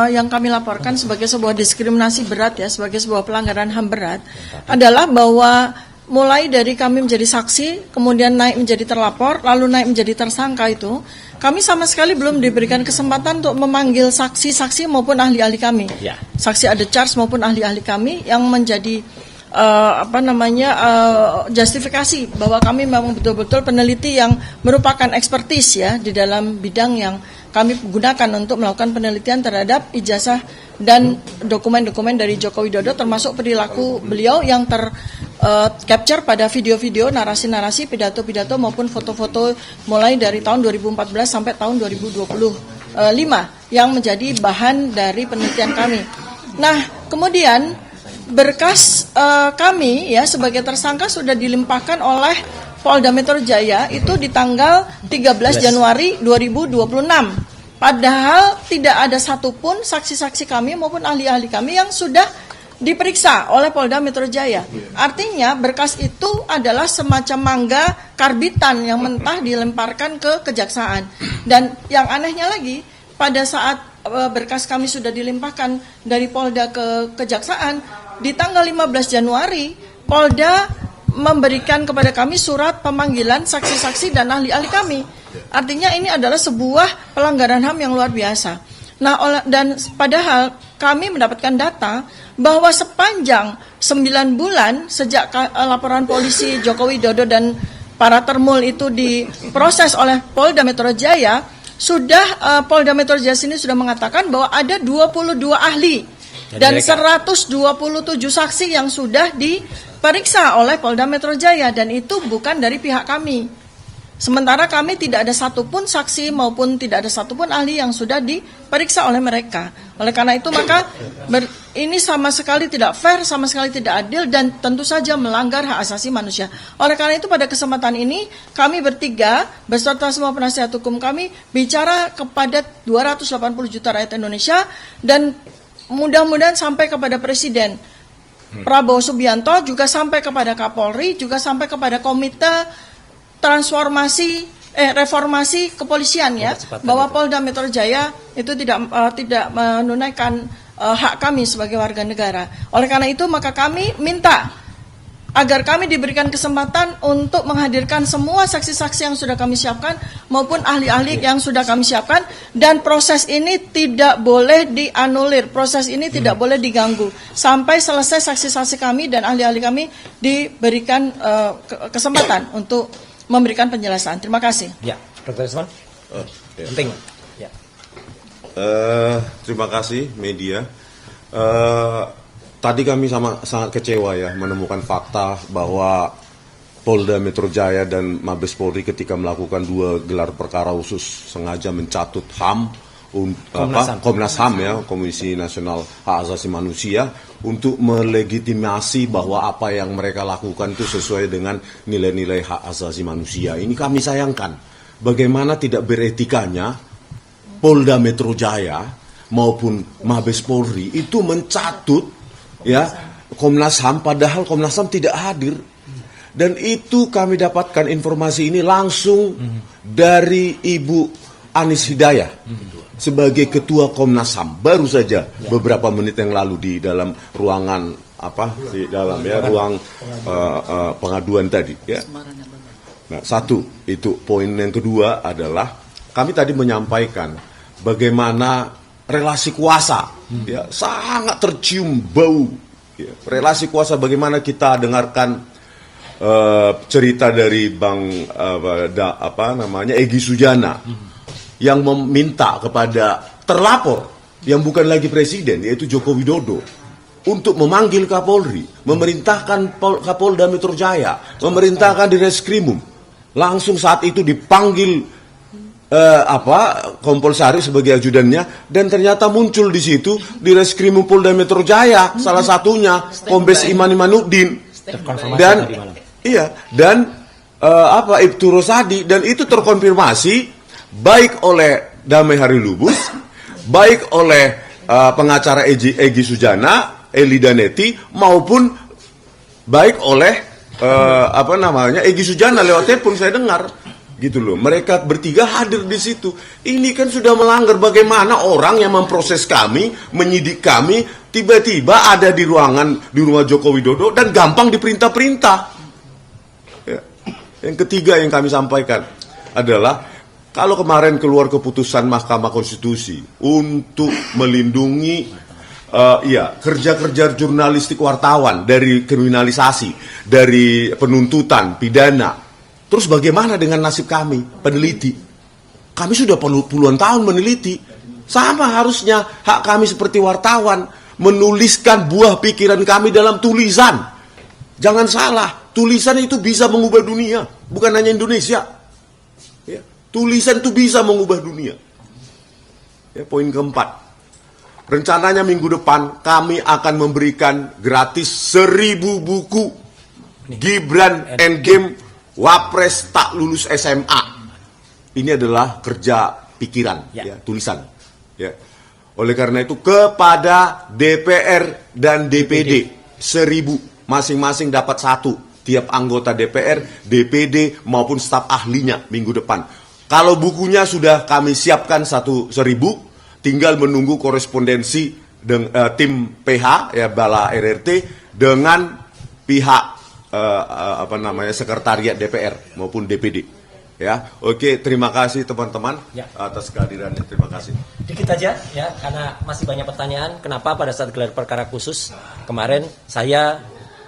Yang kami laporkan sebagai sebuah diskriminasi berat ya, sebagai sebuah pelanggaran HAM berat adalah bahwa mulai dari kami menjadi saksi, kemudian naik menjadi terlapor, lalu naik menjadi tersangka itu, kami sama sekali belum diberikan kesempatan untuk memanggil saksi-saksi maupun ahli-ahli kami. Ya. Saksi ada charge maupun ahli-ahli kami yang menjadi justifikasi bahwa kami memang betul-betul peneliti yang merupakan ekspertis ya di dalam bidang yang kami gunakan untuk melakukan penelitian terhadap ijazah dan dokumen-dokumen dari Joko Widodo, termasuk perilaku beliau yang capture pada video-video, narasi-narasi, pidato-pidato maupun foto-foto mulai dari tahun 2014 sampai tahun 2025 yang menjadi bahan dari penelitian kami. Nah, kemudian berkas kami ya sebagai tersangka sudah dilimpahkan oleh Polda Metro Jaya itu di tanggal 13 Januari 2026. Padahal tidak ada satupun saksi-saksi kami maupun ahli-ahli kami yang sudah diperiksa oleh Polda Metro Jaya. Artinya berkas itu adalah semacam mangga karbitan yang mentah dilemparkan ke kejaksaan. Dan yang anehnya lagi, pada saat berkas kami sudah dilimpahkan dari Polda ke kejaksaan, di tanggal 15 Januari, Polda memberikan kepada kami surat pemanggilan saksi-saksi dan ahli-ahli kami. Artinya ini adalah sebuah pelanggaran HAM yang luar biasa. Nah, dan padahal kami mendapatkan data bahwa sepanjang 9 bulan sejak laporan polisi Joko Widodo dan para termul itu diproses oleh Polda Metro Jaya, sudah Polda Metro Jaya sini sudah mengatakan bahwa ada 22 ahli dan 127 saksi yang sudah diperiksa oleh Polda Metro Jaya, dan itu bukan dari pihak kami. Sementara kami tidak ada satupun saksi maupun tidak ada satupun ahli yang sudah diperiksa oleh mereka. Oleh karena itu maka ini sama sekali tidak fair, sama sekali tidak adil, dan tentu saja melanggar hak asasi manusia. Oleh karena itu pada kesempatan ini kami bertiga beserta semua penasihat hukum kami bicara kepada 280 juta rakyat Indonesia, dan mudah-mudahan sampai kepada Presiden Prabowo Subianto, juga sampai kepada Kapolri, juga sampai kepada Komite Reformasi Kepolisian ya, bahwa Polda Metro Jaya itu tidak menunaikan hak kami sebagai warga negara. Oleh karena itu maka kami minta agar kami diberikan kesempatan untuk menghadirkan semua saksi-saksi yang sudah kami siapkan maupun ahli-ahli yang sudah kami siapkan, dan proses ini tidak boleh dianulir, proses ini tidak boleh diganggu sampai selesai saksi-saksi kami dan ahli-ahli kami diberikan kesempatan untuk memberikan penjelasan. Terima kasih. Ya, Dr. Isman. Penting. Ya. Terima kasih media. Tadi kami sangat kecewa ya menemukan fakta bahwa Polda Metro Jaya dan Mabes Polri ketika melakukan 2 gelar perkara khusus sengaja mencatut HAM, Komnas HAM ya, Komisi Nasional Hak Asasi Manusia, untuk melegitimasi bahwa apa yang mereka lakukan itu sesuai dengan nilai-nilai hak asasi manusia. Ini kami sayangkan. Bagaimana tidak beretikanya Polda Metro Jaya maupun Mabes Polri itu mencatut ya Komnas HAM, padahal Komnas HAM tidak hadir. Dan itu kami dapatkan informasi ini langsung dari Ibu Anis Hidayah sebagai Ketua Komnas HAM, baru saja beberapa menit yang lalu di dalam ruangan ruang pengaduan tadi ya. Nah, satu itu poin. Yang kedua adalah kami tadi menyampaikan bagaimana relasi kuasa ya, sangat tercium bau ya. Relasi kuasa, bagaimana kita dengarkan cerita dari Bang Egy Sujana yang meminta kepada terlapor yang bukan lagi presiden, yaitu Joko Widodo, untuk memanggil Kapolri, memerintahkan Kapolda Metro Jaya, memerintahkan di Reskrimum. Langsung saat itu dipanggil Kompol Sari sebagai ajudannya, dan ternyata muncul di situ di Reskrimum Polda Metro Jaya salah satunya Kombes Iman Imanuddin dan Ibtu Rosadi, dan itu terkonfirmasi baik oleh Damai Hari Lubus, baik oleh pengacara Egy Sujana, Eli Daneti, maupun baik oleh Egy Sujana lewat telepon saya dengar Gitu loh. Mereka bertiga hadir di situ. Ini kan sudah melanggar. Bagaimana orang yang memproses kami, menyidik kami, tiba-tiba ada di rumah Joko Widodo dan gampang diperintah-perintah. Ya. Yang ketiga yang kami sampaikan adalah kalau kemarin keluar keputusan Mahkamah Konstitusi untuk melindungi kerja-kerja jurnalistik wartawan dari kriminalisasi, dari penuntutan, pidana. Terus bagaimana dengan nasib kami, peneliti? Kami sudah puluhan tahun meneliti. Sama harusnya hak kami seperti wartawan, menuliskan buah pikiran kami dalam tulisan. Jangan salah, tulisan itu bisa mengubah dunia, bukan hanya Indonesia. Ya, tulisan itu bisa mengubah dunia. Ya, poin keempat. Rencananya minggu depan kami akan memberikan gratis 1000 buku Gibran Endgame Wapres tak lulus SMA. Ini adalah kerja pikiran, ya, tulisan. Ya. Oleh karena itu kepada DPR dan DPD 1000 masing-masing dapat 1 tiap anggota DPR, DPD maupun staf ahlinya minggu depan. Kalau bukunya sudah kami siapkan 1000, tinggal menunggu korespondensi tim PH ya Bala RRT dengan pihak sekretariat DPR maupun DPD. Ya, oke, terima kasih teman-teman atas kehadirannya. Terima kasih. Dikit aja ya, karena masih banyak pertanyaan. Kenapa pada saat gelar perkara khusus kemarin saya,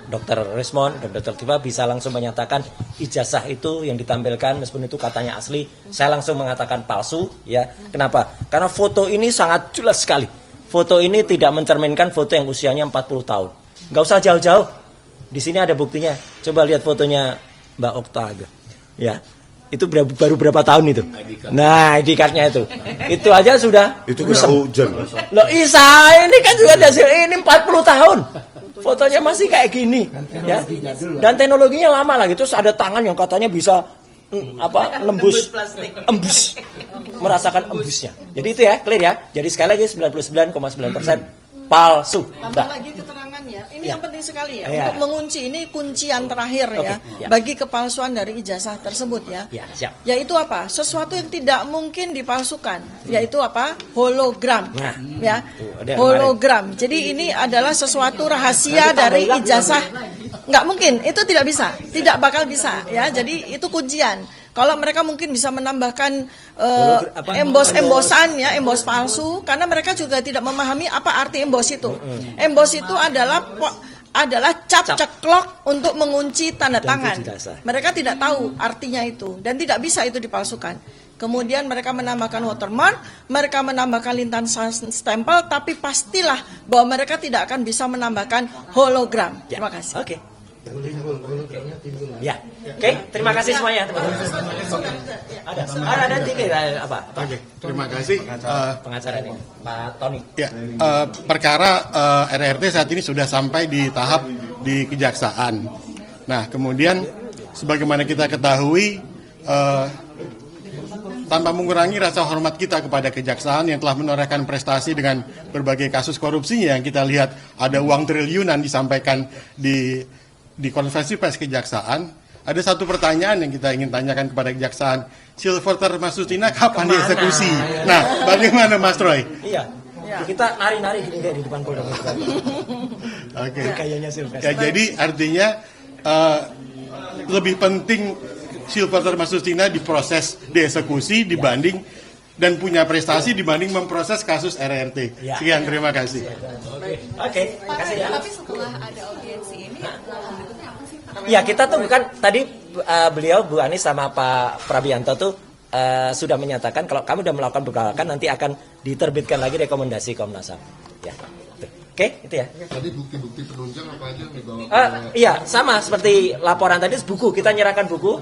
Dr. Resmond dan Dr. Tifa bisa langsung menyatakan ijazah itu yang ditampilkan meskipun itu katanya asli, saya langsung mengatakan palsu. Ya, kenapa? Karena foto ini sangat jelas sekali. Foto ini tidak mencerminkan foto yang usianya 40 tahun. Nggak usah jauh-jauh. Di sini ada buktinya. Coba lihat fotonya Mbak Okta. Ya, itu baru berapa tahun itu? Nah, ID card-nya itu. Itu aja sudah. Itu kena hujan. Loh, Isa, ini kan juga hasil ini 40 tahun. Fotonya masih kayak gini. Ya. Dan teknologinya lama lagi. Terus ada tangan yang katanya bisa embus. Merasakan embusnya. Jadi itu ya, clear ya. Jadi sekali lagi 99,9% palsu. Tambah lagi keterangannya. Ini yang penting sekali ya. Untuk mengunci, ini kuncian terakhir ya. Bagi kepalsuan dari ijazah tersebut ya. Siap. Yaitu apa? Sesuatu yang tidak mungkin dipalsukan. Yaitu apa? Hologram. Ya. Hologram. Jadi ini adalah sesuatu rahasia dari ijazah. Nggak mungkin. Itu tidak bisa. Tidak bakal bisa ya. Jadi itu kuncian. Kalau mereka mungkin bisa menambahkan embos-embosan ya, embos palsu, karena mereka juga tidak memahami apa arti embos itu. Embos itu adalah cap ceklok untuk mengunci tanda tangan. Mereka tidak tahu artinya itu dan tidak bisa itu dipalsukan. Kemudian mereka menambahkan watermark, mereka menambahkan lintan stempel, tapi pastilah bahwa mereka tidak akan bisa menambahkan hologram. Terima kasih. Oke. Ya, oke, terima kasih semuanya. Ada tiga apa? Oke, terima kasih. Pengacara ini, Pak Tony. Ya, perkara RRT saat ini sudah sampai di tahap di kejaksaan. Nah, kemudian sebagaimana kita ketahui, tanpa mengurangi rasa hormat kita kepada kejaksaan yang telah menorehkan prestasi dengan berbagai kasus korupsinya yang kita lihat ada uang triliunan disampaikan di konferensi pers kejaksaan, ada satu pertanyaan yang kita ingin tanyakan kepada kejaksaan. Silverter Masustina kapan dieksekusi? Nah, bagaimana Mas Troy? Iya. Kita nari-nari di depan Polda Metro. Oke. Kayaknya Silverter. Ya, jadi artinya lebih penting Silverter Masustina diproses dieksekusi dibanding dan punya prestasi dibanding memproses kasus RRT. Sekian, terima kasih. Oke, kasih ya. Tapi setelah ada audiensi ini, berikutnya apa sih? Ya, kita tuh bukan tadi beliau Bu Anies sama Pak Prabianto tuh sudah menyatakan kalau kami sudah melakukan beberapa nanti akan diterbitkan lagi rekomendasi Komnas HAM. Ya. Oke, itu ya. Tadi bukti-bukti penunjang apa aja yang dibawa? Iya, sama seperti laporan tadi, buku. Kita nyerahkan buku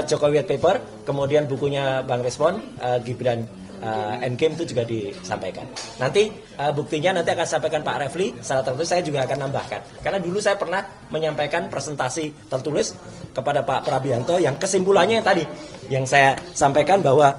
Jokowi White Paper, kemudian bukunya Bang Respon, Gibran Endgame itu juga disampaikan. Nanti buktinya nanti akan sampaikan Pak Refli, secara tertulis saya juga akan nambahkan. Karena dulu saya pernah menyampaikan presentasi tertulis kepada Pak Prabianto yang kesimpulannya yang tadi, yang saya sampaikan bahwa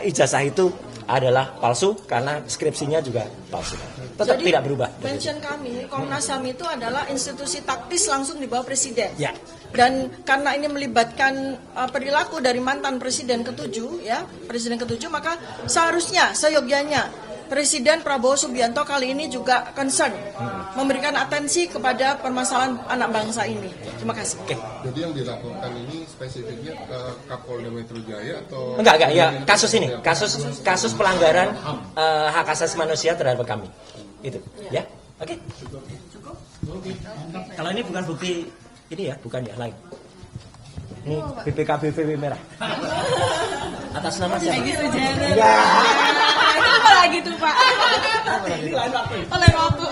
ijazah itu adalah palsu karena skripsinya juga palsu. Tetap Jadi, tidak berubah. mention kami, Komnas HAM itu adalah institusi taktis langsung di bawah presiden. Ya. Dan karena ini melibatkan perilaku dari mantan presiden ke-7, ya, presiden ke-7, maka seharusnya, seyogyanya Presiden Prabowo Subianto kali ini juga concern, memberikan atensi kepada permasalahan anak bangsa ini. Terima kasih. Oke. Jadi yang dilaporkan ini spesifiknya ke Kapolda Metro Jaya atau Enggak ya, kasus ini, kasus pelanggaran hak asasi manusia terhadap kami. Itu, ya. Oke. Kalau ini bukan bukti ini ya, bukan ya, lain. Ini BPKB merah. Atas nama siapa? Itu apa lagi tuh Pak? Oleh waktu.